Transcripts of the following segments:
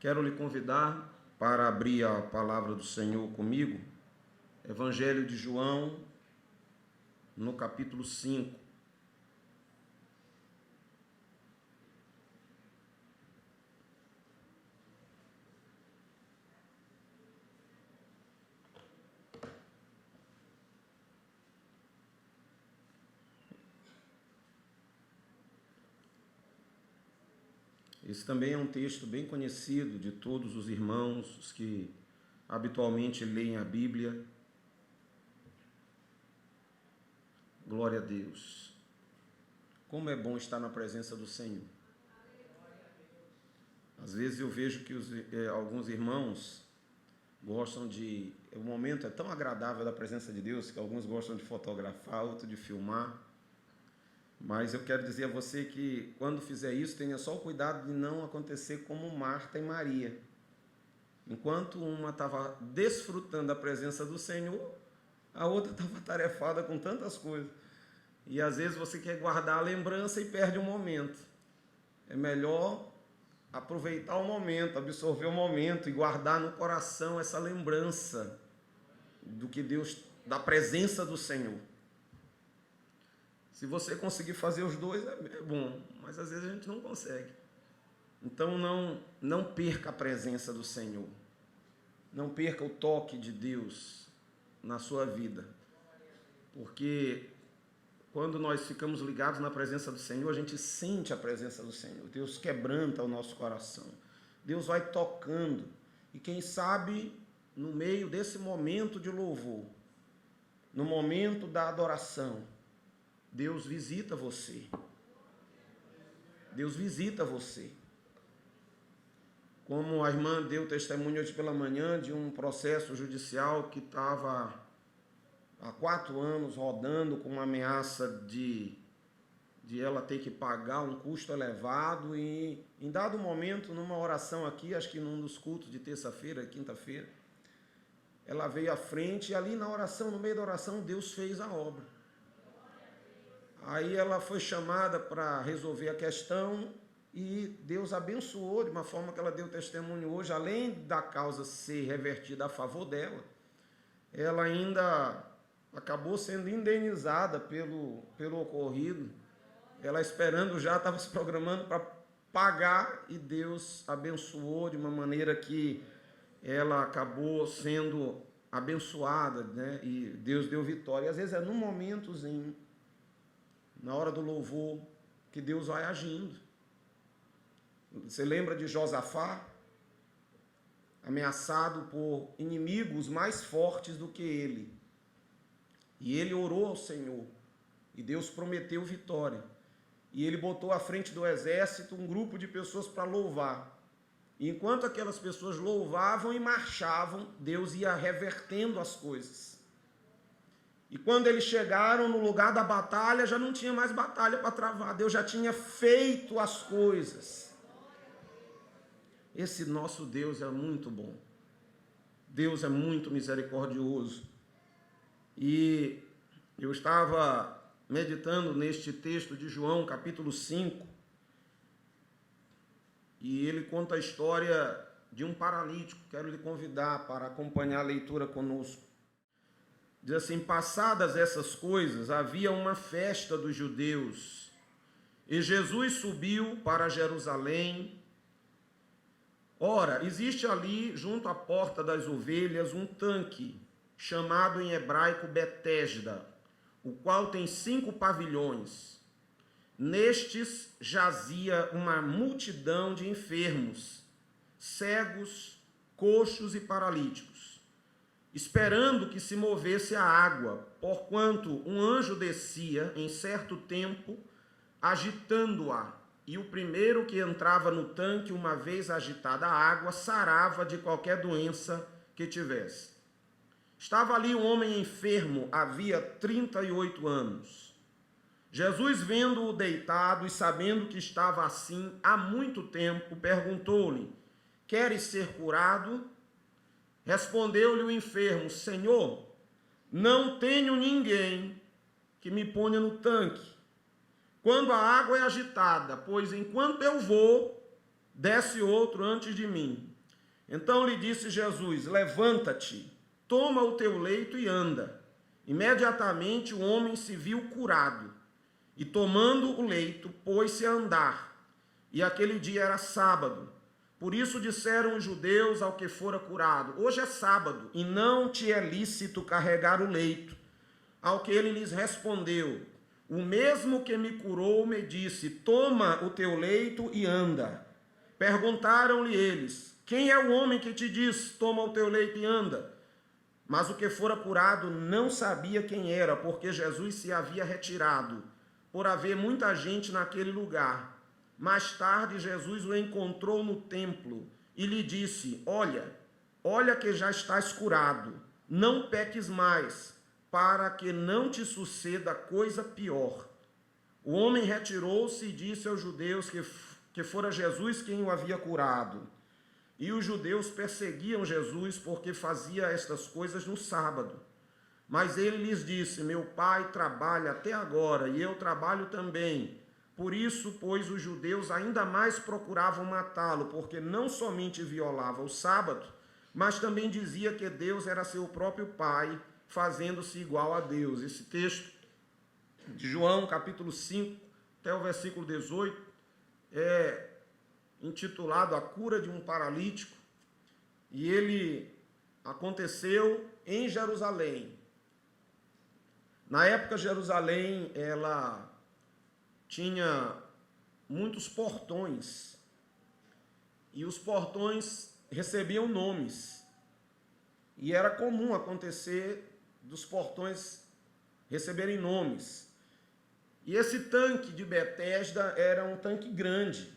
Quero lhe convidar para abrir a palavra do Senhor comigo, Evangelho de João, no capítulo 5. Esse também é um texto bem conhecido de todos os irmãos, os que habitualmente leem a Bíblia. Glória a Deus. Como é bom estar na presença do Senhor. Às vezes eu vejo que alguns irmãos gostam de... O momento é tão agradável da presença de Deus que alguns gostam de fotografar, outros de filmar. Mas eu quero dizer a você que quando fizer isso, tenha só o cuidado de não acontecer como Marta e Maria. Enquanto uma estava desfrutando da presença do Senhor, a outra estava atarefada com tantas coisas. E às vezes você quer guardar a lembrança e perde o momento. É melhor aproveitar o momento, absorver o momento e guardar no coração essa lembrança do que Deus, da presença do Senhor. Se você conseguir fazer os dois, é bom, mas às vezes a gente não consegue. Então não perca a presença do Senhor. Não perca o toque de Deus na sua vida. Porque quando nós ficamos ligados na presença do Senhor, a gente sente a presença do Senhor. Deus quebranta o nosso coração. Deus vai tocando. E quem sabe, no meio desse momento de louvor, no momento da adoração, Deus visita você. Deus visita você. Como a irmã deu testemunho hoje pela manhã de um processo judicial que estava há 4 anos rodando com uma ameaça de ela ter que pagar um custo elevado, e em dado momento, numa oração aqui, acho que num dos cultos de terça-feira, quinta-feira, ela veio à frente e ali na oração, no meio da oração, Deus fez a obra. Aí ela foi chamada para resolver a questão e Deus abençoou de uma forma que ela deu testemunho hoje. Além da causa ser revertida a favor dela, ela ainda acabou sendo indenizada pelo ocorrido. Ela esperando já, estava se programando para pagar, e Deus abençoou de uma maneira que ela acabou sendo abençoada, né? E Deus deu vitória. E às vezes é num momentozinho, na hora do louvor, que Deus vai agindo. Você lembra de Josafá? Ameaçado por inimigos mais fortes do que ele. E ele orou ao Senhor. E Deus prometeu vitória. E ele botou à frente do exército um grupo de pessoas para louvar. E enquanto aquelas pessoas louvavam e marchavam, Deus ia revertendo as coisas. E quando eles chegaram no lugar da batalha, já não tinha mais batalha para travar. Deus já tinha feito as coisas. Esse nosso Deus é muito bom. Deus é muito misericordioso. E eu estava meditando neste texto de João, capítulo 5. E ele conta a história de um paralítico. Quero lhe convidar para acompanhar a leitura conosco. Diz assim: passadas essas coisas, havia uma festa dos judeus, e Jesus subiu para Jerusalém. Ora, existe ali, junto à porta das ovelhas, um tanque, chamado em hebraico Betesda, o qual tem 5 pavilhões. Nestes jazia uma multidão de enfermos, cegos, coxos e paralíticos, esperando que se movesse a água, porquanto um anjo descia em certo tempo, agitando-a, e o primeiro que entrava no tanque, uma vez agitada a água, sarava de qualquer doença que tivesse. Estava ali um homem enfermo, havia 38 anos. Jesus, vendo-o deitado e sabendo que estava assim há muito tempo, perguntou-lhe: queres ser curado? Respondeu-lhe o enfermo: Senhor, não tenho ninguém que me ponha no tanque quando a água é agitada, pois enquanto eu vou, desce outro antes de mim. Então lhe disse Jesus: levanta-te, toma o teu leito e anda. Imediatamente o homem se viu curado, e tomando o leito, pôs-se a andar. E aquele dia era sábado. Por isso disseram os judeus ao que fora curado: hoje é sábado, e não te é lícito carregar o leito. Ao que ele lhes respondeu: o mesmo que me curou me disse: toma o teu leito e anda. Perguntaram-lhe eles: quem é o homem que te diz: toma o teu leito e anda? Mas o que fora curado não sabia quem era, porque Jesus se havia retirado, por haver muita gente naquele lugar. Mais tarde, Jesus o encontrou no templo e lhe disse: olha que já estás curado, não peques mais, para que não te suceda coisa pior. O homem retirou-se e disse aos judeus que fora Jesus quem o havia curado. E os judeus perseguiam Jesus porque fazia estas coisas no sábado. Mas ele lhes disse: meu pai trabalha até agora e eu trabalho também. Por isso, pois, os judeus ainda mais procuravam matá-lo, porque não somente violava o sábado, mas também dizia que Deus era seu próprio pai, fazendo-se igual a Deus. Esse texto de João, capítulo 5, até o versículo 18, é intitulado A Cura de um Paralítico, e ele aconteceu em Jerusalém. Na época, Jerusalém, ela tinha muitos portões, e os portões recebiam nomes, e era comum acontecer dos portões receberem nomes. E esse tanque de Betesda era um tanque grande,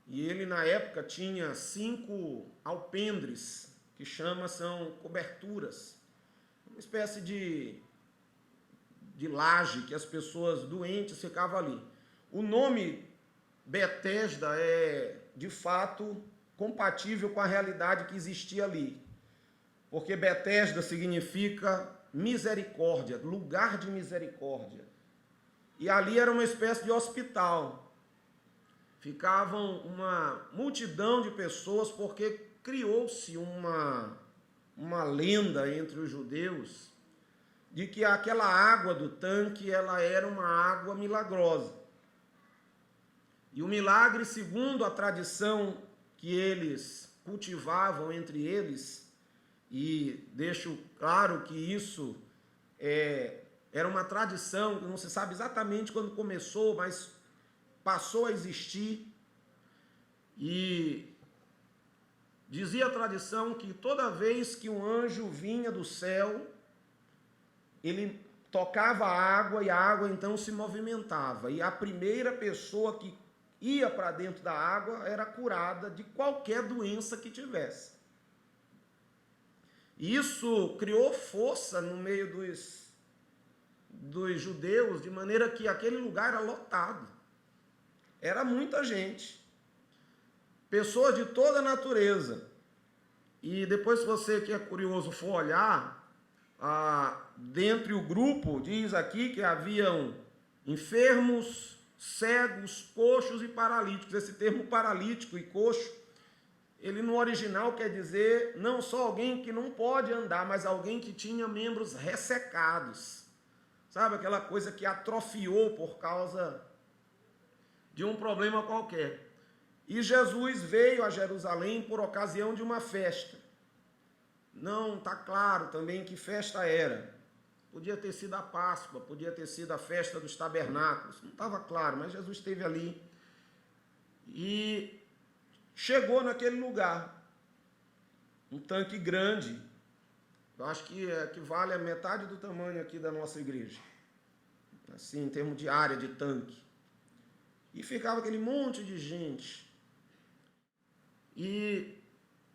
e ele na época tinha 5 alpendres, que são coberturas, uma espécie de laje que as pessoas doentes ficavam ali. O nome Betesda é, de fato, compatível com a realidade que existia ali, porque Betesda significa misericórdia, lugar de misericórdia. E ali era uma espécie de hospital. Ficavam uma multidão de pessoas, porque criou-se uma lenda entre os judeus de que aquela água do tanque ela era uma água milagrosa. E o milagre, segundo a tradição que eles cultivavam entre eles, e deixo claro que isso era uma tradição, não se sabe exatamente quando começou, mas passou a existir, e dizia a tradição que toda vez que um anjo vinha do céu, ele tocava a água e a água então se movimentava, e a primeira pessoa que ia para dentro da água era curada de qualquer doença que tivesse. E isso criou força no meio dos judeus, de maneira que aquele lugar era lotado. Era muita gente, pessoas de toda a natureza. E depois, se você que é curioso for olhar, dentre o grupo, diz aqui que haviam enfermos, cegos, coxos e paralíticos. Esse termo paralítico e coxo, ele no original quer dizer não só alguém que não pode andar, mas alguém que tinha membros ressecados. Sabe, aquela coisa que atrofiou por causa de um problema qualquer. E Jesus veio a Jerusalém por ocasião de uma festa. Não está claro também que festa era. Podia ter sido a Páscoa, podia ter sido a festa dos tabernáculos. Não estava claro, mas Jesus esteve ali. E chegou naquele lugar. Um tanque grande. Eu acho que equivale a metade do tamanho aqui da nossa igreja. Assim, em termos de área de tanque. E ficava aquele monte de gente. E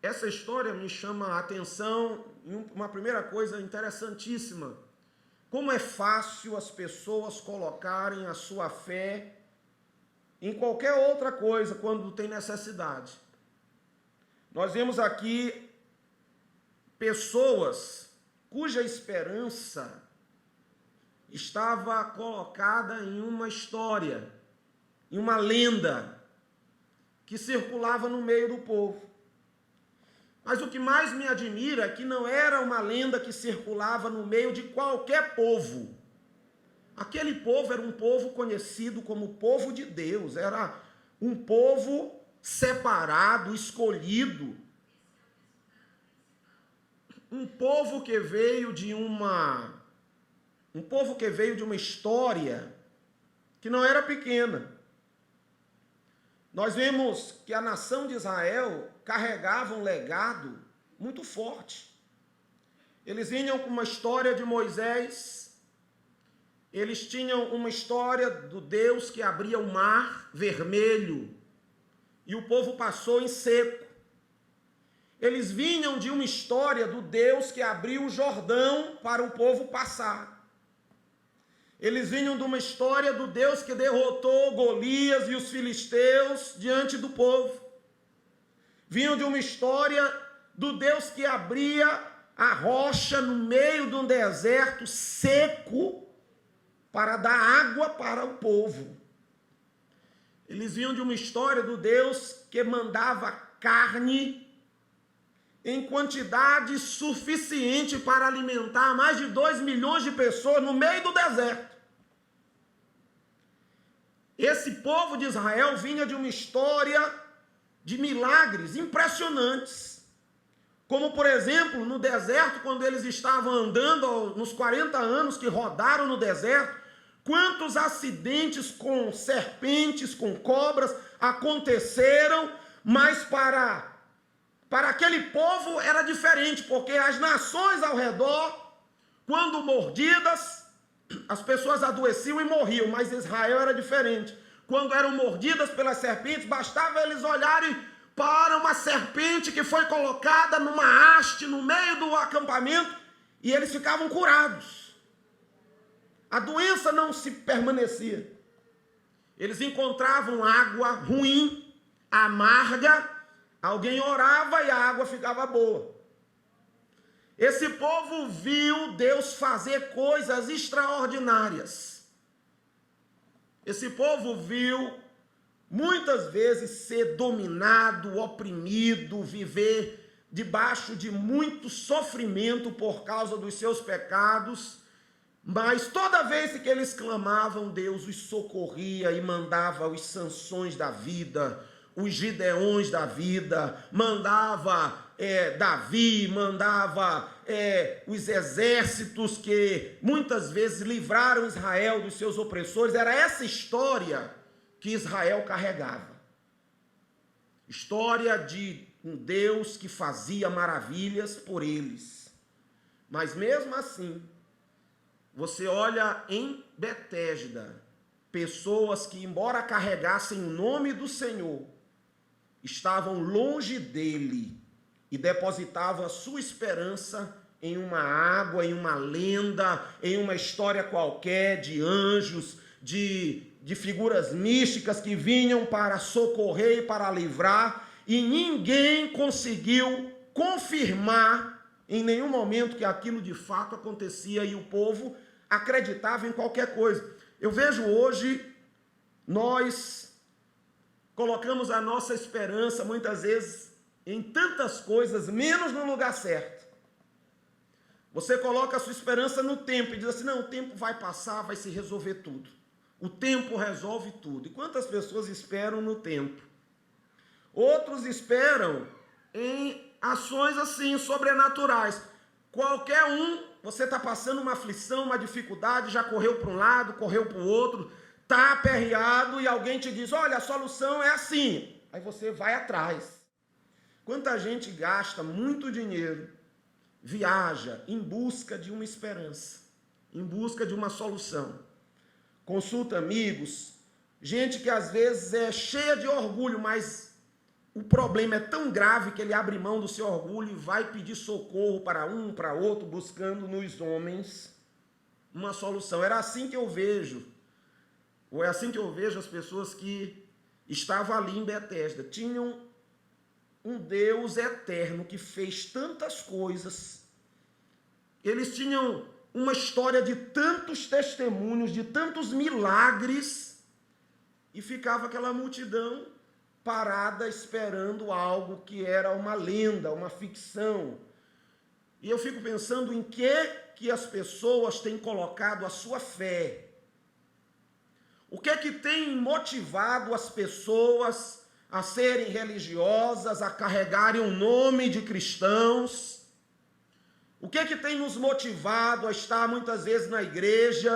essa história me chama a atenção em uma primeira coisa interessantíssima. Como é fácil as pessoas colocarem a sua fé em qualquer outra coisa quando tem necessidade. Nós vemos aqui pessoas cuja esperança estava colocada em uma história, em uma lenda. que circulava no meio do povo. Mas o que mais me admira é que não era uma lenda que circulava no meio de qualquer povo. Aquele povo era um povo conhecido como povo de Deus, era um povo separado, escolhido. Um povo que veio de uma história que não era pequena. Nós vemos que a nação de Israel carregava um legado muito forte. Eles vinham com uma história de Moisés, eles tinham uma história do Deus que abria o mar vermelho e o povo passou em seco. Eles vinham de uma história do Deus que abriu o Jordão para o povo passar. Eles vinham de uma história do Deus que derrotou Golias e os filisteus diante do povo. Vinham de uma história do Deus que abria a rocha no meio de um deserto seco para dar água para o povo. Eles vinham de uma história do Deus que mandava carne em quantidade suficiente para alimentar mais de 2 milhões de pessoas no meio do deserto. Esse povo de Israel vinha de uma história de milagres impressionantes. Como, por exemplo, no deserto, quando eles estavam andando, nos 40 anos que rodaram no deserto, quantos acidentes com serpentes, com cobras aconteceram, mas para aquele povo era diferente, porque as nações ao redor, quando mordidas, as pessoas adoeciam e morriam, mas Israel era diferente. Quando eram mordidas pelas serpentes, bastava eles olharem para uma serpente que foi colocada numa haste no meio do acampamento e eles ficavam curados. A doença não se permanecia. Eles encontravam água ruim, amarga, alguém orava e a água ficava boa. Esse povo viu Deus fazer coisas extraordinárias. Esse povo viu muitas vezes ser dominado, oprimido, viver debaixo de muito sofrimento por causa dos seus pecados, mas toda vez que eles clamavam, Deus os socorria e mandava os Sansões da vida, os Gideões da vida, mandava Davi, mandava os exércitos que muitas vezes livraram Israel dos seus opressores. Era essa história que Israel carregava. História de um Deus que fazia maravilhas por eles. Mas mesmo assim, você olha em Betesda, pessoas que, embora carregassem o nome do Senhor, estavam longe dele e depositavam a sua esperança em uma água, em uma lenda, em uma história qualquer de anjos, de figuras místicas que vinham para socorrer e para livrar, e ninguém conseguiu confirmar em nenhum momento que aquilo de fato acontecia e o povo acreditava em qualquer coisa. Eu vejo hoje, nós colocamos a nossa esperança muitas vezes em tantas coisas, menos no lugar certo. Você coloca a sua esperança no tempo e diz assim, não, o tempo vai passar, vai se resolver tudo. O tempo resolve tudo. E quantas pessoas esperam no tempo? Outros esperam em ações assim, sobrenaturais. Qualquer um, você está passando uma aflição, uma dificuldade, já correu para um lado, correu para o outro, está aperreado e alguém te diz, olha, a solução é assim. Aí você vai atrás. Quanta gente gasta muito dinheiro, viaja em busca de uma esperança, em busca de uma solução. Consulta amigos, gente que às vezes é cheia de orgulho, mas o problema é tão grave que ele abre mão do seu orgulho e vai pedir socorro para um, para outro, buscando nos homens uma solução. Era assim que eu vejo, ou é assim que eu vejo as pessoas que estavam ali em Betesda. Tinham um Deus eterno que fez tantas coisas. Eles tinham uma história de tantos testemunhos, de tantos milagres, e ficava aquela multidão parada esperando algo que era uma lenda, uma ficção. E eu fico pensando em que as pessoas têm colocado a sua fé. O que é que tem motivado as pessoas a serem religiosas, a carregarem o nome de cristãos? O que é que tem nos motivado a estar muitas vezes na igreja?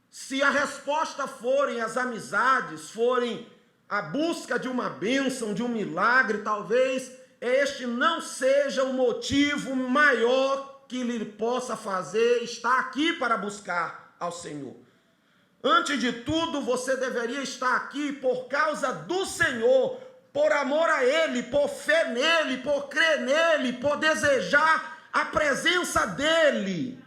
Se a resposta forem as amizades, forem a busca de uma bênção, de um milagre, talvez este não seja o motivo maior que lhe possa fazer estar aqui para buscar ao Senhor. Antes de tudo, você deveria estar aqui por causa do Senhor, por amor a Ele, por fé nele, por crer nele, por desejar a presença dEle.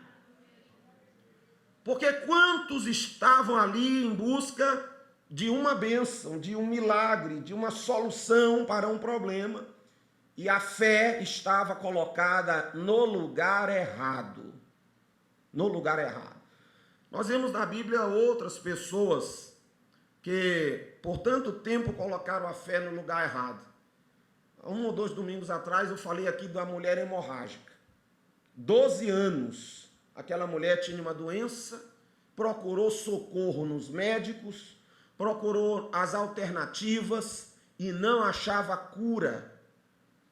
Porque quantos estavam ali em busca de uma bênção, de um milagre, de uma solução para um problema, e a fé estava colocada no lugar errado. No lugar errado. Nós vemos na Bíblia outras pessoas que por tanto tempo colocaram a fé no lugar errado. 1 ou 2 domingos atrás eu falei aqui da mulher hemorrágica. 12 anos, aquela mulher tinha uma doença, procurou socorro nos médicos, procurou as alternativas e não achava cura,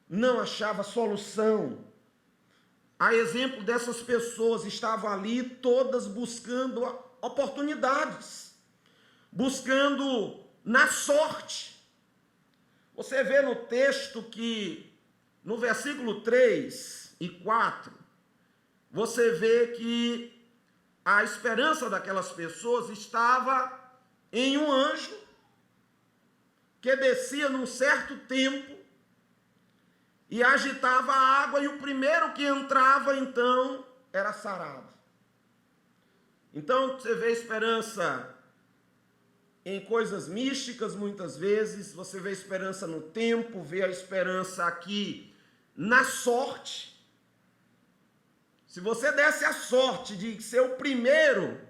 não achava solução. A exemplo dessas pessoas, estavam ali todas buscando oportunidades, buscando na sorte. Você vê no texto que, no versículo 3 e 4, você vê que a esperança daquelas pessoas estava em um anjo que descia num certo tempo e agitava a água, e o primeiro que entrava, então, era sarado. Então, você vê esperança em coisas místicas, muitas vezes, você vê esperança no tempo, vê a esperança aqui na sorte. Se você desse a sorte de ser o primeiro,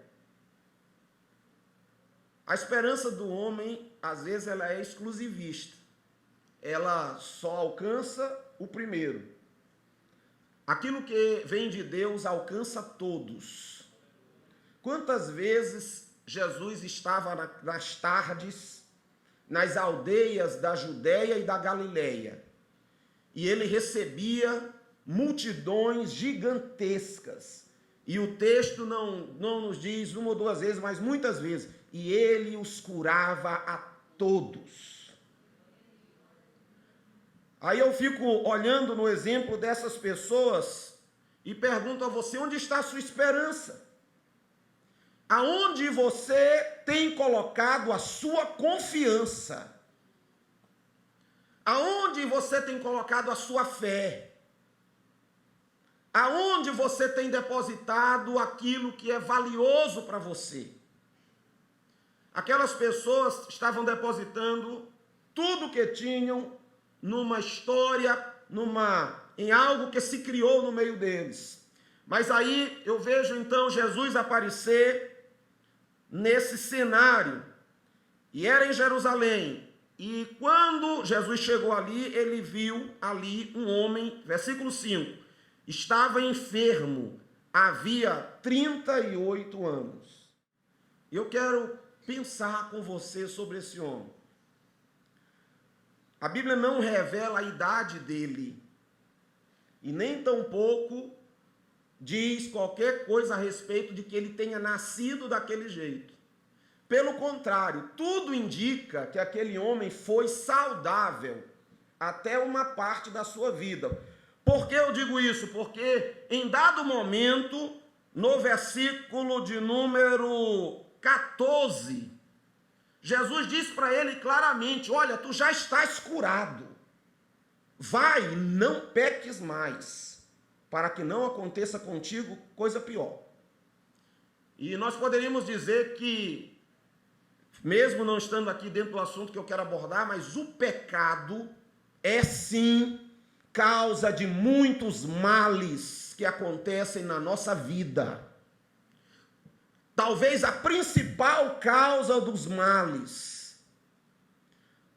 a esperança do homem, às vezes, ela é exclusivista. Ela só alcança o primeiro. Aquilo que vem de Deus alcança todos. Quantas vezes Jesus estava nas tardes, nas aldeias da Judéia e da Galileia, e ele recebia multidões gigantescas. E o texto não nos diz 1 ou 2 vezes, mas muitas vezes. E ele os curava a todos. Aí eu fico olhando no exemplo dessas pessoas e pergunto a você, onde está a sua esperança? Aonde você tem colocado a sua confiança? Aonde você tem colocado a sua fé? Aonde você tem depositado aquilo que é valioso para você? Aquelas pessoas estavam depositando tudo que tinham numa história, em algo que se criou no meio deles. Mas aí eu vejo então Jesus aparecer nesse cenário, e era em Jerusalém. E quando Jesus chegou ali, ele viu ali um homem, versículo 5, estava enfermo, havia 38 anos. Eu quero pensar com você sobre esse homem. A Bíblia não revela a idade dele, e nem tampouco diz qualquer coisa a respeito de que ele tenha nascido daquele jeito. Pelo contrário, tudo indica que aquele homem foi saudável até uma parte da sua vida. Por que eu digo isso? Porque em dado momento, no versículo de número 14, Jesus disse para ele claramente, olha, tu já estás curado, vai, não peques mais, para que não aconteça contigo coisa pior. E nós poderíamos dizer que, mesmo não estando aqui dentro do assunto que eu quero abordar, mas o pecado é sim causa de muitos males que acontecem na nossa vida. Talvez a principal causa dos males.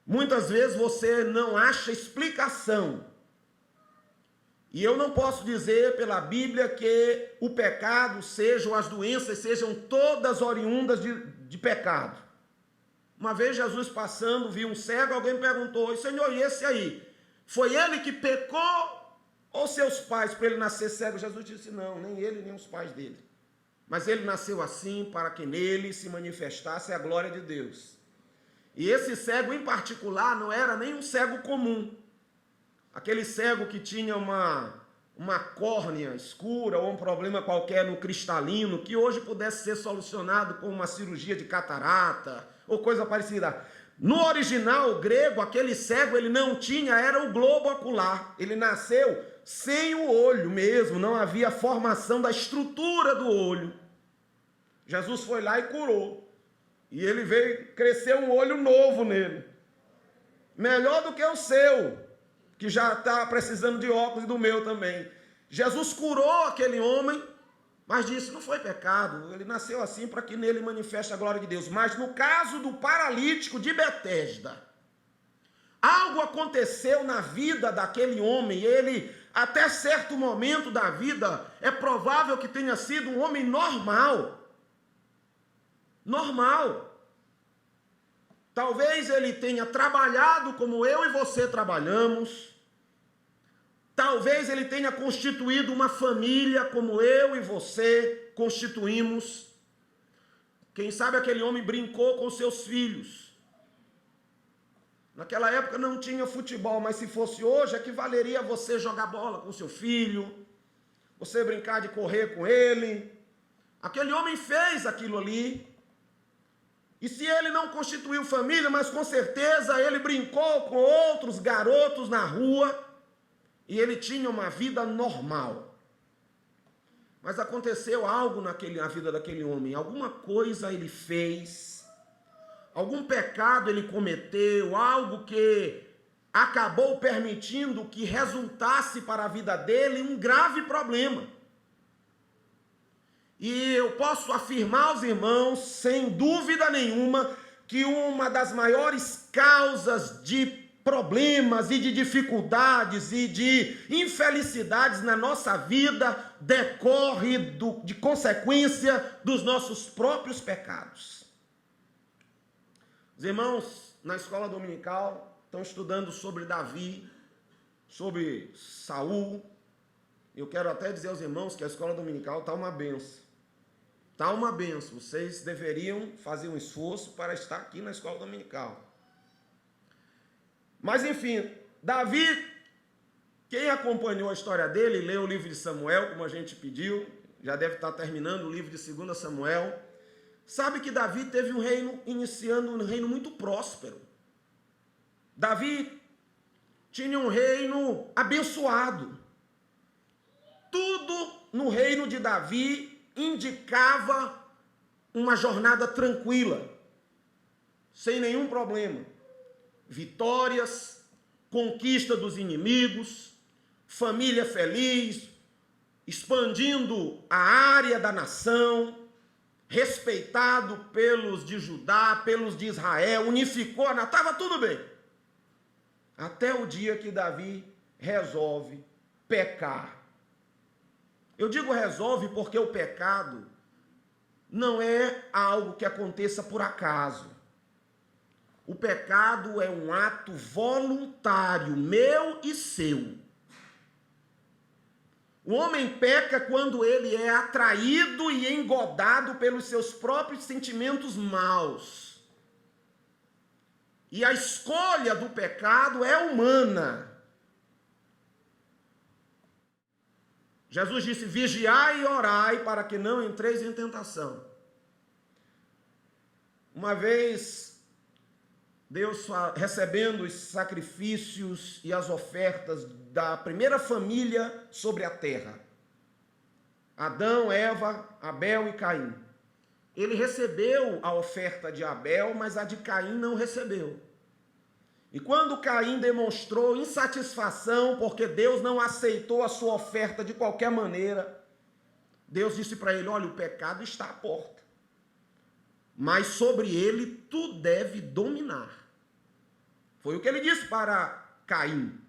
Muitas vezes você não acha explicação. E eu não posso dizer pela Bíblia que o pecado seja, ou as doenças sejam todas oriundas de pecado. Uma vez Jesus passando, viu um cego, alguém perguntou: Senhor, e esse aí? Foi ele que pecou ou seus pais para ele nascer cego? Jesus disse: não, nem ele nem os pais dele. Mas ele nasceu assim para que nele se manifestasse a glória de Deus. E esse cego em particular não era nem um cego comum. Aquele cego que tinha uma córnea escura ou um problema qualquer no cristalino, que hoje pudesse ser solucionado com uma cirurgia de catarata ou coisa parecida. No original grego, aquele cego ele não tinha, era o globo ocular. Ele nasceu sem o olho mesmo, não havia formação da estrutura do olho. Jesus foi lá e curou. E ele veio crescer um olho novo nele. Melhor do que o seu, que já está precisando de óculos, e do meu também. Jesus curou aquele homem, mas disse: não foi pecado, ele nasceu assim para que nele manifeste a glória de Deus. Mas no caso do paralítico de Betesda, algo aconteceu na vida daquele homem. Ele, até certo momento da vida, é provável que tenha sido um homem normal. Talvez ele tenha trabalhado como eu e você trabalhamos. Talvez ele tenha constituído uma família como eu e você constituímos. Quem sabe aquele homem brincou com seus filhos. Naquela época não tinha futebol, mas se fosse hoje, equivaleria a você jogar bola com seu filho, você brincar de correr com ele. Aquele homem fez aquilo ali. E se ele não constituiu família, mas com certeza ele brincou com outros garotos na rua, e ele tinha uma vida normal. Mas aconteceu algo na vida daquele homem. Alguma coisa ele fez, algum pecado ele cometeu, algo que acabou permitindo que resultasse para a vida dele um grave problema. E eu posso afirmar aos irmãos, sem dúvida nenhuma, que uma das maiores causas de problemas e de dificuldades e de infelicidades na nossa vida decorre de consequência dos nossos próprios pecados. Os irmãos, na escola dominical, estão estudando sobre Davi, sobre Saul. Eu quero até dizer aos irmãos que a escola dominical está uma benção. Está uma benção. Vocês deveriam fazer um esforço para estar aqui na escola dominical. Mas enfim, Davi, quem acompanhou a história dele, leu o livro de Samuel, como a gente pediu, já deve estar terminando o livro de 2 Samuel, sabe que Davi teve um reino, iniciando um reino muito próspero. Davi tinha um reino abençoado. Tudo no reino de Davi indicava uma jornada tranquila, sem nenhum problema. Vitórias, conquista dos inimigos, família feliz, expandindo a área da nação, respeitado pelos de Judá, pelos de Israel, unificou, estava tudo bem. Até o dia que Davi resolve pecar. Eu digo resolve porque o pecado não é algo que aconteça por acaso. O pecado é um ato voluntário, meu e seu. O homem peca quando ele é atraído e engodado pelos seus próprios sentimentos maus. E a escolha do pecado é humana. Jesus disse: vigiai e orai para que não entreis em tentação. Uma vez, Deus recebendo os sacrifícios e as ofertas da primeira família sobre a terra, Adão, Eva, Abel e Caim. Ele recebeu a oferta de Abel, mas a de Caim não recebeu. E quando Caim demonstrou insatisfação, porque Deus não aceitou a sua oferta de qualquer maneira, Deus disse para ele: olha, o pecado está à porta, mas sobre ele tu deve dominar. Foi o que ele disse para Caim.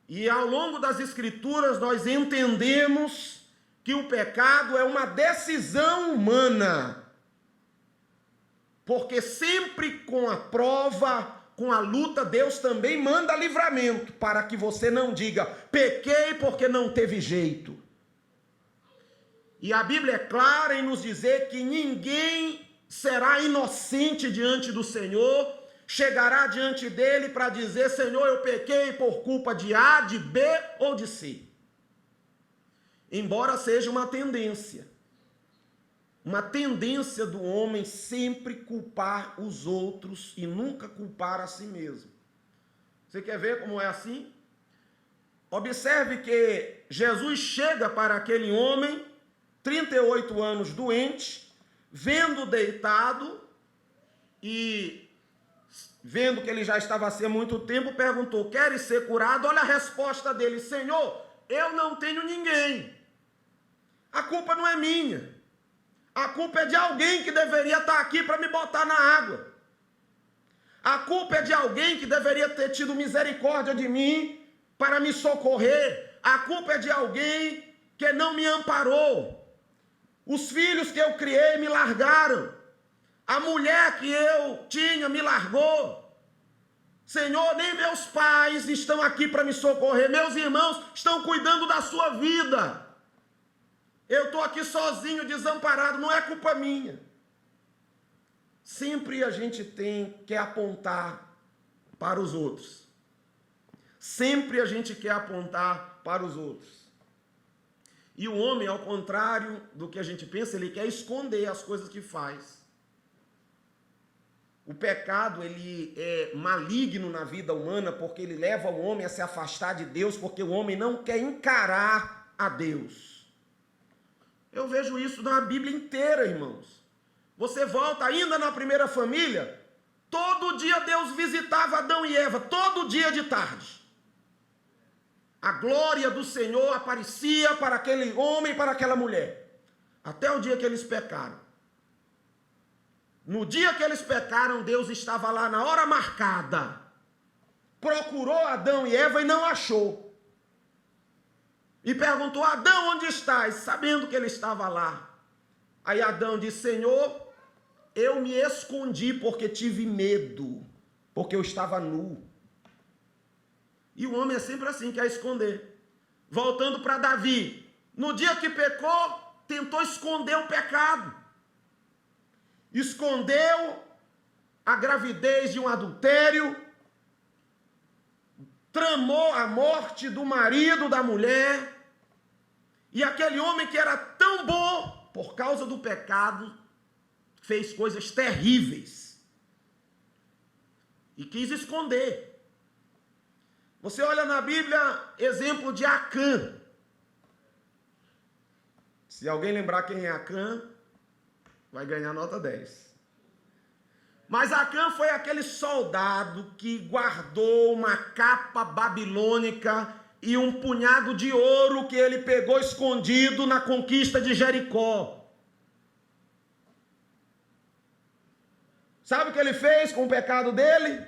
E ao longo das Escrituras nós entendemos que o pecado é uma decisão humana. Porque sempre com a prova, com a luta, Deus também manda livramento, para que você não diga, pequei porque não teve jeito. E a Bíblia é clara em nos dizer que ninguém será inocente diante do Senhor, chegará diante dele para dizer, Senhor, eu pequei por culpa de A, de B ou de C. Embora seja uma tendência do homem sempre culpar os outros e nunca culpar a si mesmo. Você quer ver como é assim? Observe que Jesus chega para aquele homem, 38 anos doente, vendo deitado e vendo que ele já estava assim há muito tempo, perguntou, queres ser curado? Olha a resposta dele, Senhor, eu não tenho ninguém. A culpa não é minha. A culpa é de alguém que deveria estar aqui para me botar na água. A culpa é de alguém que deveria ter tido misericórdia de mim para me socorrer. A culpa é de alguém que não me amparou. Os filhos que eu criei me largaram. A mulher que eu tinha me largou. Senhor, nem meus pais estão aqui para me socorrer. Meus irmãos estão cuidando da sua vida. Eu estou aqui sozinho, desamparado. Não é culpa minha. Sempre a gente tem que apontar para os outros. Sempre a gente quer apontar para os outros. E o homem, ao contrário do que a gente pensa, ele quer esconder as coisas que faz. O pecado, ele é maligno na vida humana porque ele leva o homem a se afastar de Deus, porque o homem não quer encarar a Deus. Eu vejo isso na Bíblia inteira, irmãos. Você volta ainda na primeira família, todo dia Deus visitava Adão e Eva, todo dia de tarde. A glória do Senhor aparecia para aquele homem e para aquela mulher, até o dia que eles pecaram. No dia que eles pecaram, Deus estava lá na hora marcada, procurou Adão e Eva e não achou. E perguntou, Adão, onde estás? Sabendo que ele estava lá. Aí Adão disse, Senhor, eu me escondi porque tive medo, porque eu estava nu. E o homem é sempre assim, quer esconder. Voltando para Davi, no dia que pecou, tentou esconder o pecado. Escondeu a gravidez de um adultério, tramou a morte do marido da mulher, e aquele homem que era tão bom, por causa do pecado, fez coisas terríveis e quis esconder. Você olha na Bíblia, exemplo de Acã. Se alguém lembrar quem é Acã, vai ganhar nota 10. Mas Acã foi aquele soldado que guardou uma capa babilônica e um punhado de ouro que ele pegou escondido na conquista de Jericó. Sabe o que ele fez com o pecado dele?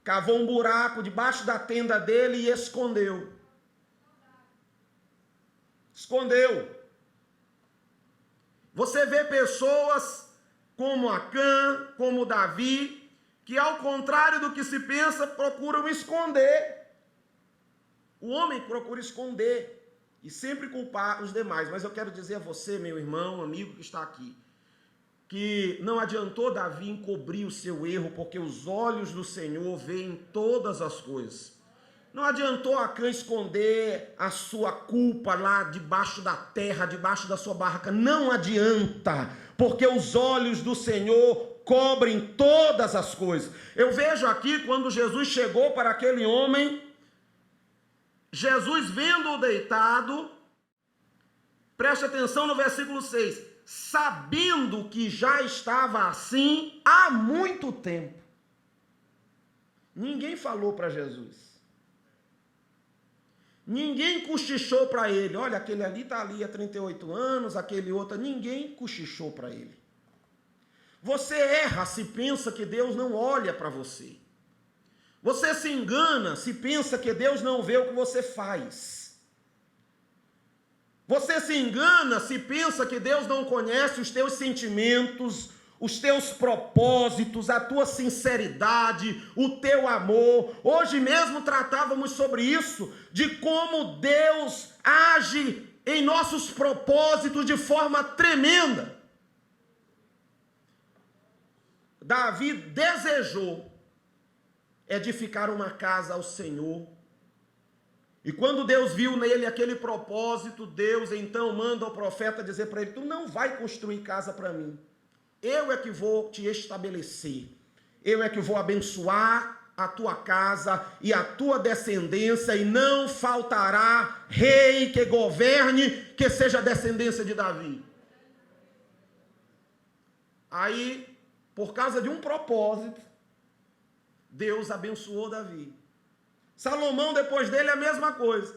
Cavou um buraco debaixo da tenda dele e escondeu. Escondeu. Você vê pessoas como Acã, como Davi, que ao contrário do que se pensa, procuram esconder. O homem procura esconder e sempre culpar os demais. Mas eu quero dizer a você, meu irmão, amigo que está aqui, que não adiantou Davi encobrir o seu erro, porque os olhos do Senhor veem todas as coisas. Não adiantou Acã esconder a sua culpa lá debaixo da terra, debaixo da sua barraca. Não adianta, porque os olhos do Senhor cobrem todas as coisas. Eu vejo aqui, quando Jesus chegou para aquele homem, Jesus vendo-o deitado, preste atenção no versículo 6, sabendo que já estava assim há muito tempo. Ninguém falou para Jesus. Ninguém cochichou para ele. Olha, aquele ali está ali há 38 anos, aquele outro. Ninguém cochichou para ele. Você erra se pensa que Deus não olha para você. Você se engana se pensa que Deus não vê o que você faz. Você se engana se pensa que Deus não conhece os teus sentimentos, os teus propósitos, a tua sinceridade, o teu amor. Hoje mesmo tratávamos sobre isso, de como Deus age em nossos propósitos de forma tremenda. Davi desejou edificar uma casa ao Senhor. E quando Deus viu nele aquele propósito, Deus então manda o profeta dizer para ele: tu não vai construir casa para mim. Eu é que vou te estabelecer. Eu é que vou abençoar a tua casa e a tua descendência, e não faltará rei que governe, que seja descendência de Davi. Aí, por causa de um propósito, Deus abençoou Davi. Salomão, depois dele, a mesma coisa.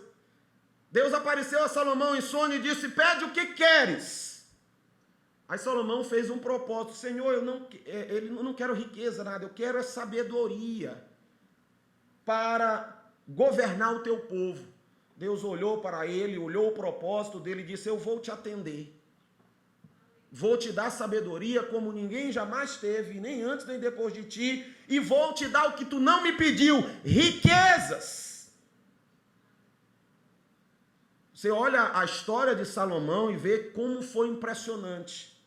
Deus apareceu a Salomão em sonho e disse: pede o que queres. Aí Salomão fez um propósito: Senhor, eu não quero riqueza, nada, eu quero sabedoria para governar o teu povo. Deus olhou para ele, olhou o propósito dele e disse: eu vou te atender. Vou te dar sabedoria como ninguém jamais teve, nem antes nem depois de ti, e vou te dar o que tu não me pediu, riquezas. Você olha a história de Salomão e vê como foi impressionante.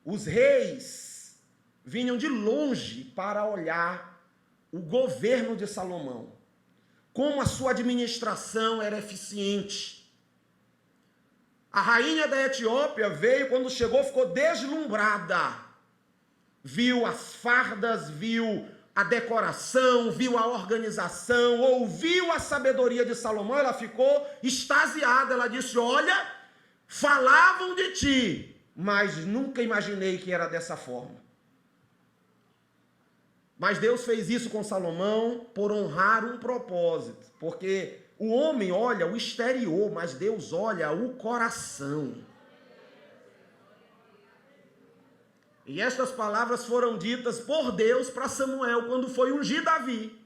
Os reis vinham de longe para olhar o governo de Salomão, como a sua administração era eficiente. A rainha da Etiópia veio, quando chegou, ficou deslumbrada. Viu as fardas, viu a decoração, viu a organização, ouviu a sabedoria de Salomão, ela ficou extasiada. Ela disse: olha, falavam de ti, mas nunca imaginei que era dessa forma. Mas Deus fez isso com Salomão por honrar um propósito, porque o homem olha o exterior, mas Deus olha o coração. E estas palavras foram ditas por Deus para Samuel quando foi ungir Davi.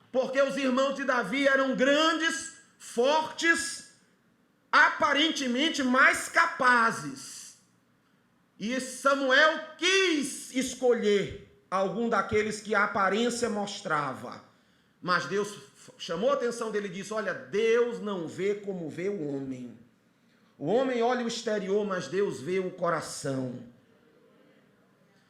Porque os irmãos de Davi eram grandes, fortes, aparentemente mais capazes. E Samuel quis escolher algum daqueles que a aparência mostrava. Mas Deus chamou a atenção dele e disse: olha, Deus não vê como vê o homem. O homem olha o exterior, mas Deus vê o coração.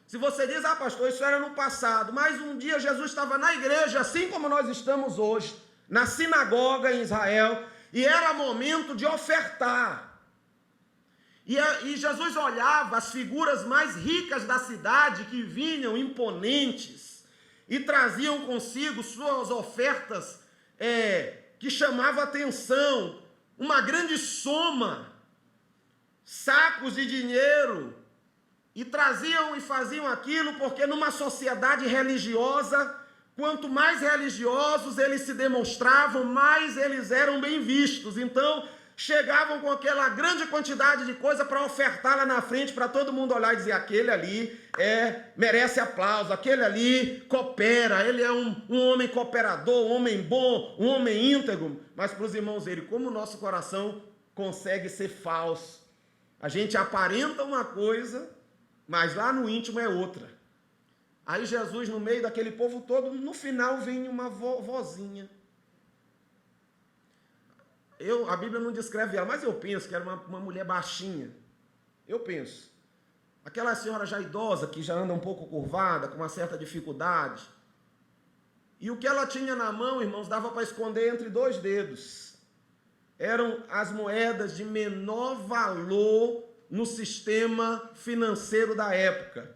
Se você diz: ah, pastor, isso era no passado, mas um dia Jesus estava na igreja, assim como nós estamos hoje, na sinagoga em Israel, e era momento de ofertar. E Jesus olhava as figuras mais ricas da cidade, que vinham imponentes, e traziam consigo suas ofertas que chamavam atenção, uma grande soma, sacos de dinheiro, e traziam e faziam aquilo porque numa sociedade religiosa, quanto mais religiosos eles se demonstravam, mais eles eram bem vistos. Então, chegavam com aquela grande quantidade de coisa para ofertar lá na frente, para todo mundo olhar e dizer: aquele ali merece aplauso, aquele ali coopera, ele é um homem cooperador, um homem bom, um homem íntegro. Mas para os irmãos verem como o nosso coração consegue ser falso. A gente aparenta uma coisa, mas lá no íntimo é outra. Aí Jesus, no meio daquele povo todo, no final vem uma vozinha. A Bíblia não descreve ela, mas eu penso que era uma mulher baixinha. Eu penso. Aquela senhora já idosa, que já anda um pouco curvada, com uma certa dificuldade. E o que ela tinha na mão, irmãos, dava para esconder entre 2 dedos. Eram as moedas de menor valor no sistema financeiro da época.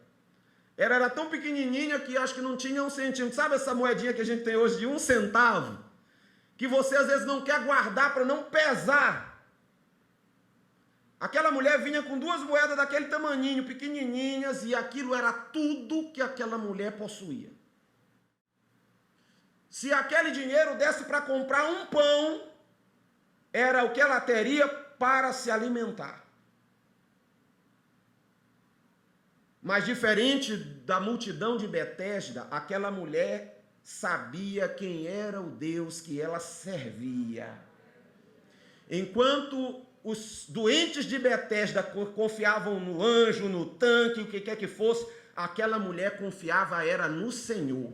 Ela era tão pequenininha que acho que não tinha 1 centímetro. Sabe essa moedinha que a gente tem hoje de 1 centavo? Que você às vezes não quer guardar para não pesar. Aquela mulher vinha com 2 moedas daquele tamaninho, pequenininhas, e aquilo era tudo que aquela mulher possuía. Se aquele dinheiro desse para comprar um pão, era o que ela teria para se alimentar. Mas diferente da multidão de Betesda, aquela mulher sabia quem era o Deus que ela servia. Enquanto os doentes de Betesda confiavam no anjo, no tanque, o que quer que fosse, aquela mulher confiava era no Senhor.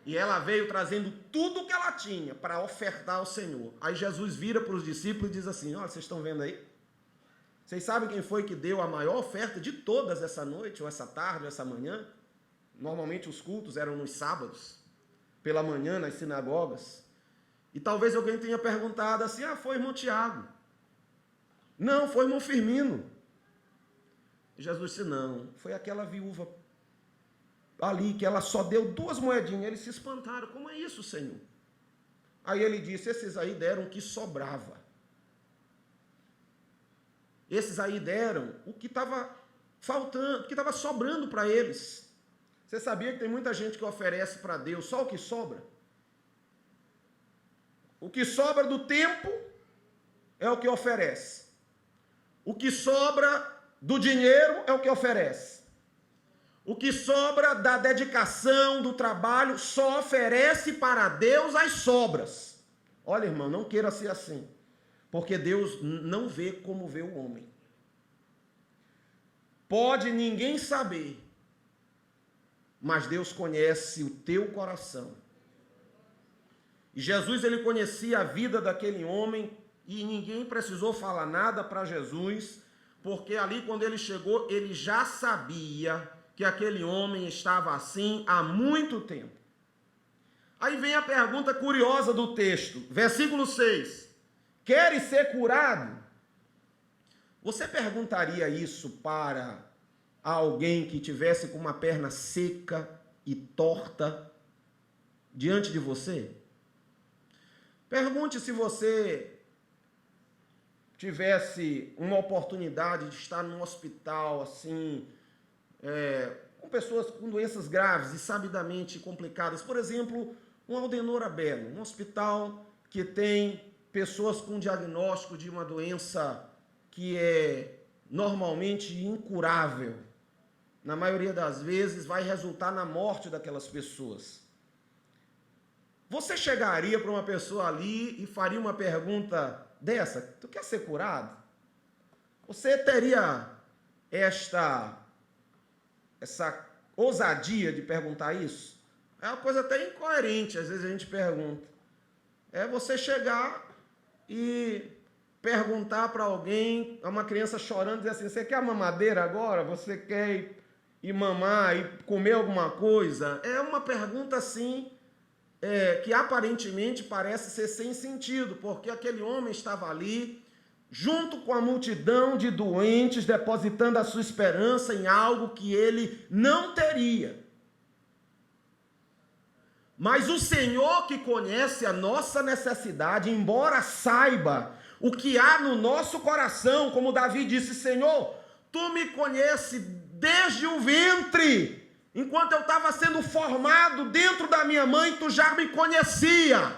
E ela veio trazendo tudo o que ela tinha para ofertar ao Senhor. Aí Jesus vira para os discípulos e diz assim: olha, vocês estão vendo aí? Vocês sabem quem foi que deu a maior oferta de todas essa noite, ou essa tarde, ou essa manhã? Normalmente os cultos eram nos sábados, pela manhã, nas sinagogas. E talvez alguém tenha perguntado assim: foi irmão Tiago. Não, foi irmão Firmino. E Jesus disse: não, foi aquela viúva ali, que ela só deu 2 moedinhas. Eles se espantaram: como é isso, Senhor? Aí ele disse: esses aí deram o que sobrava. Esses aí deram o que estava faltando, o que estava sobrando para eles. Você sabia que tem muita gente que oferece para Deus só o que sobra? O que sobra do tempo é o que oferece. O que sobra do dinheiro é o que oferece. O que sobra da dedicação, do trabalho, só oferece para Deus as sobras. Olha, irmão, não queira ser assim. Porque Deus não vê como vê o homem. Pode ninguém saber, mas Deus conhece o teu coração. E Jesus, ele conhecia a vida daquele homem e ninguém precisou falar nada para Jesus, porque ali quando ele chegou, ele já sabia que aquele homem estava assim há muito tempo. Aí vem a pergunta curiosa do texto, versículo 6. Queres ser curado? Você perguntaria isso para alguém que tivesse com uma perna seca e torta diante de você? Pergunte se você tivesse uma oportunidade de estar num hospital assim, com pessoas com doenças graves e sabidamente complicadas. Por exemplo, um Aldenor Abelo, um hospital que tem pessoas com diagnóstico de uma doença que é normalmente incurável. Na maioria das vezes vai resultar na morte daquelas pessoas. Você chegaria para uma pessoa ali e faria uma pergunta dessa: tu quer ser curado? Você teria essa ousadia de perguntar isso? É uma coisa até incoerente, às vezes a gente pergunta. É você chegar e perguntar para alguém, a uma criança chorando, dizer assim: você quer mamadeira agora? Você quer ir mamar e comer alguma coisa? É uma pergunta assim, que aparentemente parece ser sem sentido, porque aquele homem estava ali, junto com a multidão de doentes, depositando a sua esperança em algo que ele não teria. Mas o Senhor, que conhece a nossa necessidade, embora saiba o que há no nosso coração, como Davi disse: Senhor, tu me conheces desde o ventre, enquanto eu estava sendo formado dentro da minha mãe, tu já me conhecia.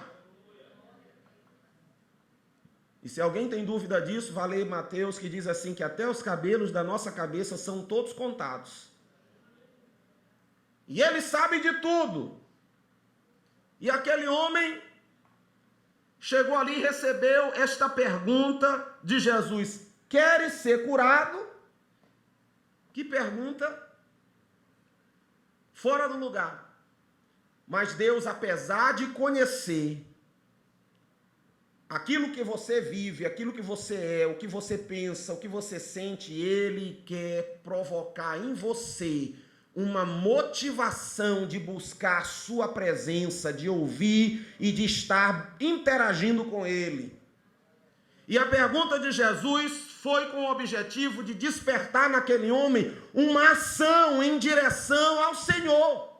E se alguém tem dúvida disso, vá ler Mateus, que diz assim, que até os cabelos da nossa cabeça são todos contados. E ele sabe de tudo. E aquele homem chegou ali e recebeu esta pergunta de Jesus: queres ser curado? Que pergunta fora do lugar. Mas Deus, apesar de conhecer aquilo que você vive, aquilo que você é, o que você pensa, o que você sente, Ele quer provocar em você uma motivação de buscar a sua presença, de ouvir e de estar interagindo com Ele. E a pergunta de Jesus foi com o objetivo de despertar naquele homem uma ação em direção ao Senhor.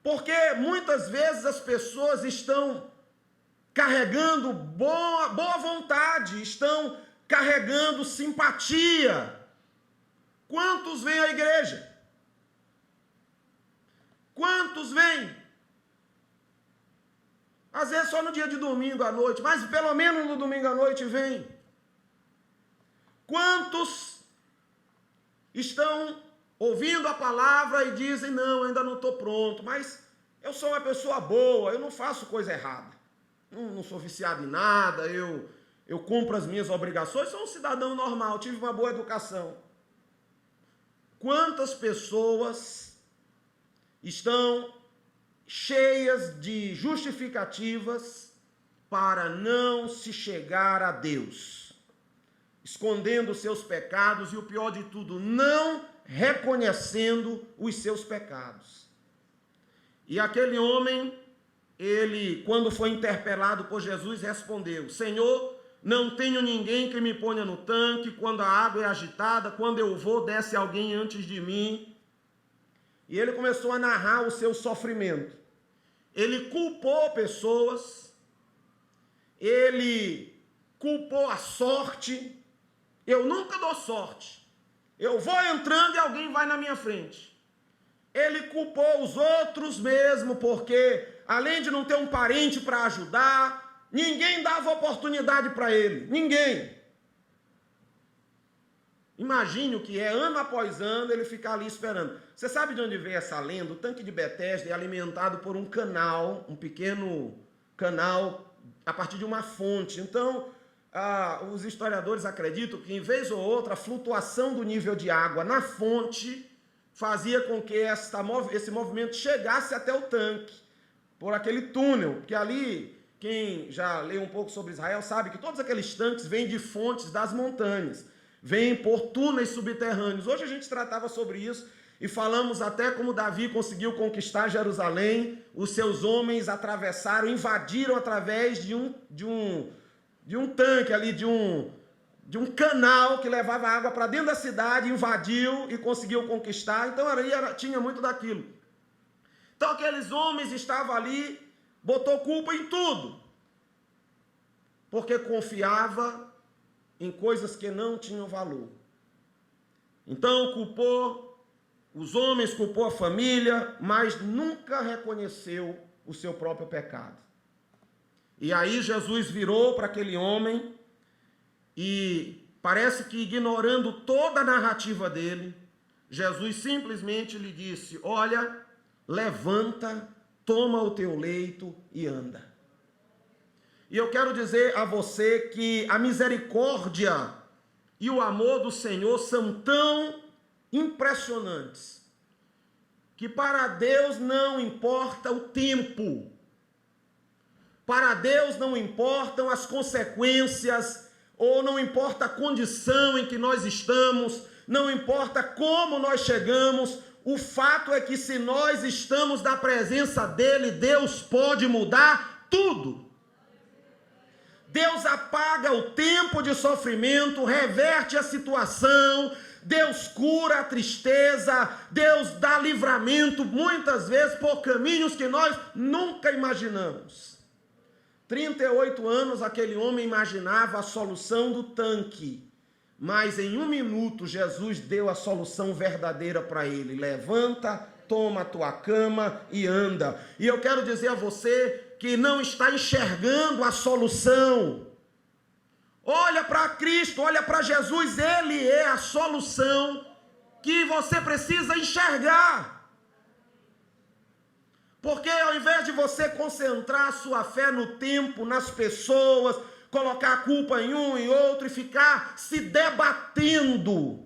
Porque muitas vezes as pessoas estão carregando boa vontade, estão carregando simpatia. Quantos vêm à igreja? Quantos vêm? Às vezes só no dia de domingo à noite, mas pelo menos no domingo à noite vem. Quantos estão ouvindo a palavra e dizem, não, eu ainda não estou pronto, mas eu sou uma pessoa boa, eu não faço coisa errada, não sou viciado em nada, eu cumpro as minhas obrigações, sou um cidadão normal, tive uma boa educação. Quantas pessoas estão cheias de justificativas para não se chegar a Deus, escondendo seus pecados e o pior de tudo, não reconhecendo os seus pecados. E aquele homem, ele, quando foi interpelado por Jesus, respondeu, Senhor, não tenho ninguém que me ponha no tanque, quando a água é agitada, quando eu vou, desce alguém antes de mim. E ele começou a narrar o seu sofrimento. Ele culpou pessoas, ele culpou a sorte. Eu nunca dou sorte. Eu vou entrando e alguém vai na minha frente. Ele culpou os outros mesmo, porque além de não ter um parente para ajudar, ninguém dava oportunidade para ele. Ninguém. Imagine o que é, ano após ano, ele ficar ali esperando. Você sabe de onde veio essa lenda? O tanque de Betesda é alimentado por um canal, um pequeno canal, a partir de uma fonte. Então, os historiadores acreditam que, em vez ou outra, a flutuação do nível de água na fonte fazia com que esse movimento chegasse até o tanque, por aquele túnel, porque ali, quem já leu um pouco sobre Israel sabe que todos aqueles tanques vêm de fontes das montanhas, vêm por túneis subterrâneos. Hoje a gente tratava sobre isso e falamos até como Davi conseguiu conquistar Jerusalém, os seus homens atravessaram, invadiram através de um tanque ali, de um canal que levava água para dentro da cidade, invadiu e conseguiu conquistar. Então tinha muito daquilo. Então aqueles homens estavam ali, botou culpa em tudo, porque confiava em coisas que não tinham valor. Então culpou os homens, culpou a família, mas nunca reconheceu o seu próprio pecado. E aí Jesus virou para aquele homem e parece que, ignorando toda a narrativa dele, Jesus simplesmente lhe disse, olha, levanta, toma o teu leito e anda. E eu quero dizer a você que a misericórdia e o amor do Senhor são tão impressionantes, que para Deus não importa o tempo, para Deus não importam as consequências, ou não importa a condição em que nós estamos, não importa como nós chegamos, o fato é que se nós estamos na presença dele, Deus pode mudar tudo. Deus apaga o tempo de sofrimento, reverte a situação, Deus cura a tristeza, Deus dá livramento, muitas vezes por caminhos que nós nunca imaginamos. 38 anos aquele homem imaginava a solução do tanque, mas em 1 minuto Jesus deu a solução verdadeira para ele. Levanta, toma a tua cama e anda. E eu quero dizer a você que não está enxergando a solução. Olha para Cristo, olha para Jesus, Ele é a solução que você precisa enxergar. Porque ao invés de você concentrar a sua fé no tempo, nas pessoas, colocar a culpa em um e outro e ficar se debatendo,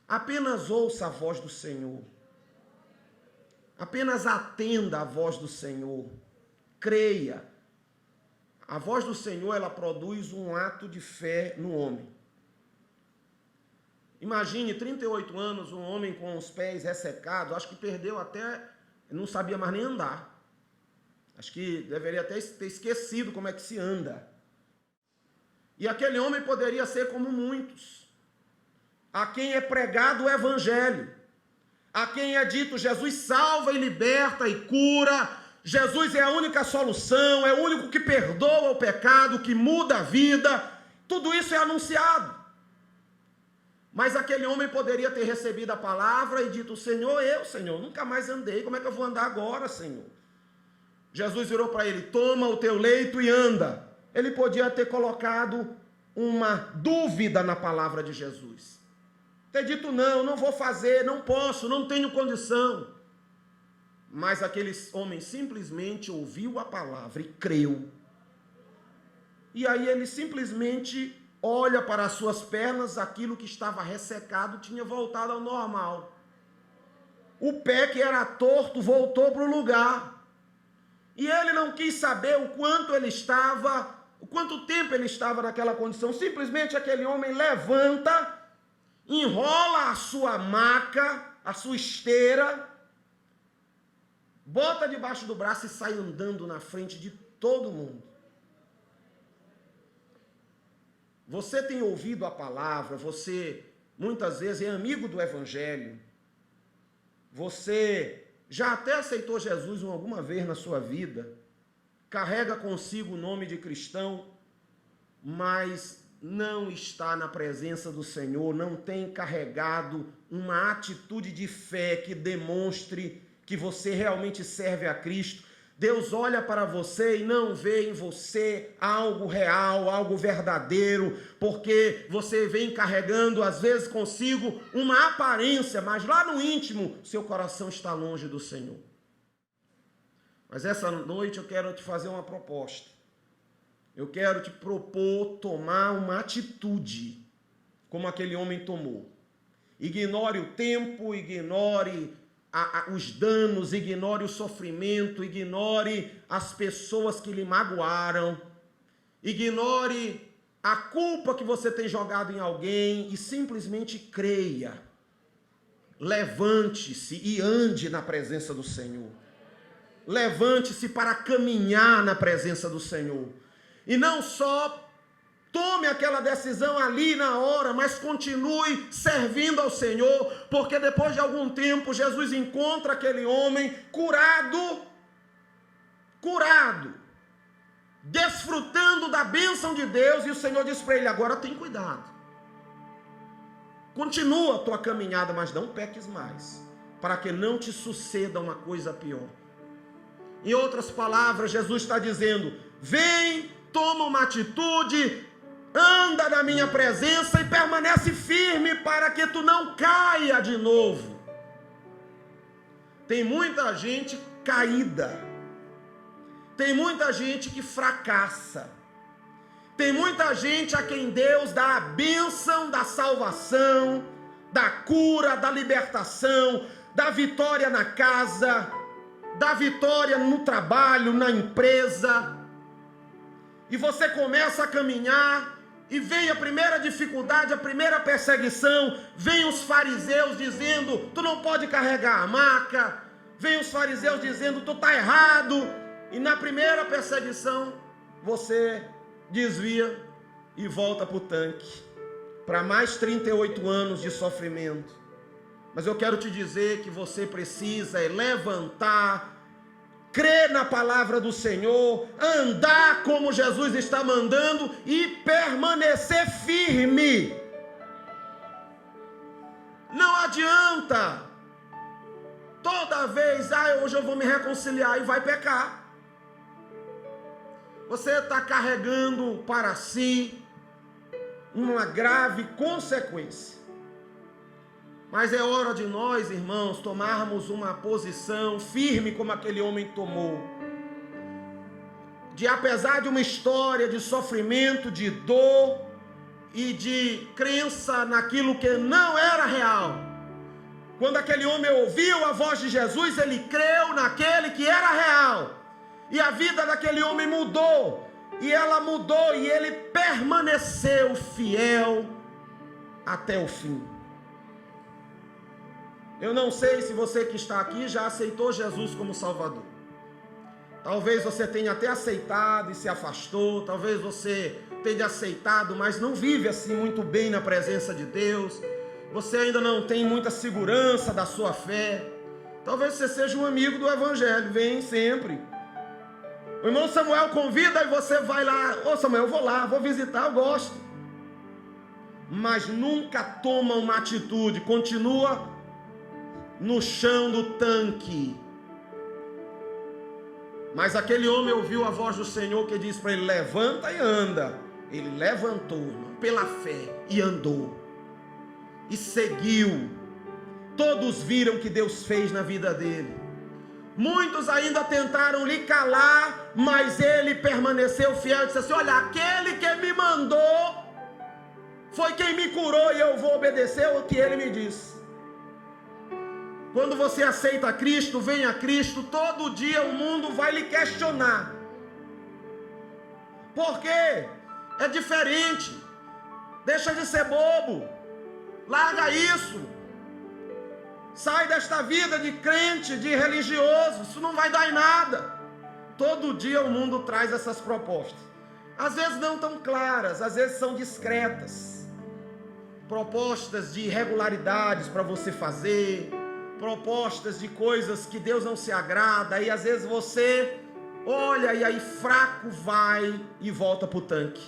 apenas ouça a voz do Senhor. Apenas atenda a voz do Senhor. Creia. A voz do Senhor, ela produz um ato de fé no homem. Imagine, 38 anos, um homem com os pés ressecados, acho que perdeu até, não sabia mais nem andar. Acho que deveria até ter esquecido como é que se anda. E aquele homem poderia ser como muitos, a quem é pregado o evangelho, a quem é dito Jesus salva e liberta e cura, Jesus é a única solução, é o único que perdoa o pecado, que muda a vida, tudo isso é anunciado. Mas aquele homem poderia ter recebido a palavra e dito, Senhor, nunca mais andei, como é que eu vou andar agora, Senhor? Jesus virou para ele, toma o teu leito e anda. Ele podia ter colocado uma dúvida na palavra de Jesus. Ter dito não vou fazer, não posso, não tenho condição. Mas aquele homem simplesmente ouviu a palavra e creu. E aí ele simplesmente olha para as suas pernas, aquilo que estava ressecado tinha voltado ao normal. O pé que era torto voltou para o lugar. E ele não quis saber o quanto ele estava, o quanto tempo ele estava naquela condição. Simplesmente aquele homem levanta, enrola a sua maca, a sua esteira, bota debaixo do braço e sai andando na frente de todo mundo. Você tem ouvido a palavra, você muitas vezes é amigo do Evangelho, você já até aceitou Jesus alguma vez na sua vida, carrega consigo o nome de cristão, mas não está na presença do Senhor, não tem carregado uma atitude de fé que demonstre que você realmente serve a Cristo. Deus olha para você e não vê em você algo real, algo verdadeiro, porque você vem carregando às vezes consigo uma aparência, mas lá no íntimo seu coração está longe do Senhor. Mas essa noite eu quero te fazer uma proposta. Eu quero te propor tomar uma atitude como aquele homem tomou. Ignore o tempo, ignore os danos, ignore o sofrimento, ignore as pessoas que lhe magoaram, ignore a culpa que você tem jogado em alguém e simplesmente creia. Levante-se e ande na presença do Senhor. Levante-se para caminhar na presença do Senhor. E não só tome aquela decisão ali na hora, mas continue servindo ao Senhor, porque depois de algum tempo Jesus encontra aquele homem curado, desfrutando da bênção de Deus, e o Senhor diz para ele: agora tem cuidado, continua a tua caminhada, mas não peques mais, para que não te suceda uma coisa pior. Em outras palavras, Jesus está dizendo: vem, toma uma atitude, anda na minha presença e permanece firme para que tu não caia de novo. Tem muita gente caída. Tem muita gente que fracassa. Tem muita gente a quem Deus dá a bênção da salvação, da cura, da libertação, da vitória na casa, da vitória no trabalho, na empresa. E você começa a caminhar e vem a primeira dificuldade, a primeira perseguição, vem os fariseus dizendo: tu não pode carregar a maca, vem os fariseus dizendo: tu está errado, e na primeira perseguição você desvia e volta para o tanque, para mais 38 anos de sofrimento. Mas eu quero te dizer que você precisa levantar, crer na palavra do Senhor, andar como Jesus está mandando e permanecer firme. Não adianta toda vez: hoje eu vou me reconciliar, e vai pecar. Você está carregando para si uma grave consequência. Mas é hora de nós, irmãos, tomarmos uma posição firme como aquele homem tomou. De, apesar de uma história de sofrimento, de dor e de crença naquilo que não era real, quando aquele homem ouviu a voz de Jesus, ele creu naquele que era real. E a vida daquele homem mudou. E ela mudou e ele permaneceu fiel até o fim. Eu não sei se você que está aqui já aceitou Jesus como Salvador. Talvez você tenha até aceitado e se afastou. Talvez você tenha aceitado, mas não vive assim muito bem na presença de Deus. Você ainda não tem muita segurança da sua fé. Talvez você seja um amigo do Evangelho, vem sempre. O irmão Samuel convida e você vai lá: ô Samuel, eu vou lá, vou visitar, eu gosto. Mas nunca toma uma atitude, continua no chão do tanque. Mas aquele homem ouviu a voz do Senhor que diz para ele: levanta e anda. Ele levantou, irmão, pela fé e andou. E seguiu. Todos viram o que Deus fez na vida dele. Muitos ainda tentaram lhe calar, mas ele permaneceu fiel e disse assim: olha, aquele que me mandou foi quem me curou e eu vou obedecer o que ele me disse. Quando você aceita Cristo, vem a Cristo, todo dia o mundo vai lhe questionar. Por quê? É diferente. Deixa de ser bobo. Larga isso. Sai desta vida de crente, de religioso. Isso não vai dar em nada. Todo dia o mundo traz essas propostas. Às vezes não tão claras, às vezes são discretas. Propostas de irregularidades para você fazer. Propostas de coisas que Deus não se agrada. E às vezes você olha e aí fraco vai e volta para o tanque.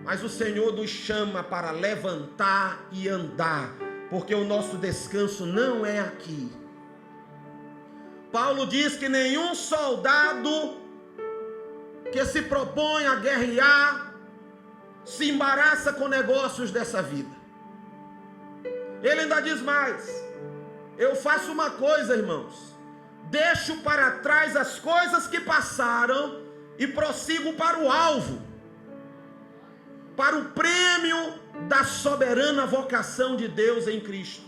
Mas o Senhor nos chama para levantar e andar, porque o nosso descanso não é aqui. Paulo diz que nenhum soldado que se propõe a guerrear se embaraça com negócios dessa vida. Ele ainda diz mais: eu faço uma coisa, irmãos, deixo para trás as coisas que passaram e prossigo para o alvo, para o prêmio da soberana vocação de Deus em Cristo.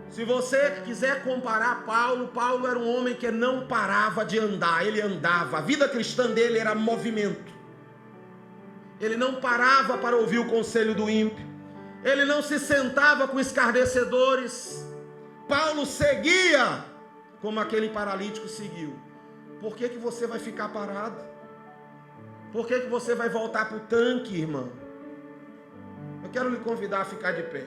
Se você quiser comparar Paulo era um homem que não parava de andar, ele andava, a vida cristã dele era movimento. Ele não parava para ouvir o conselho do ímpio, ele não se sentava com escarnecedores. Paulo seguia como aquele paralítico seguiu. Por que você vai ficar parado? Por que você vai voltar para o tanque, irmão? Eu quero lhe convidar a ficar de pé.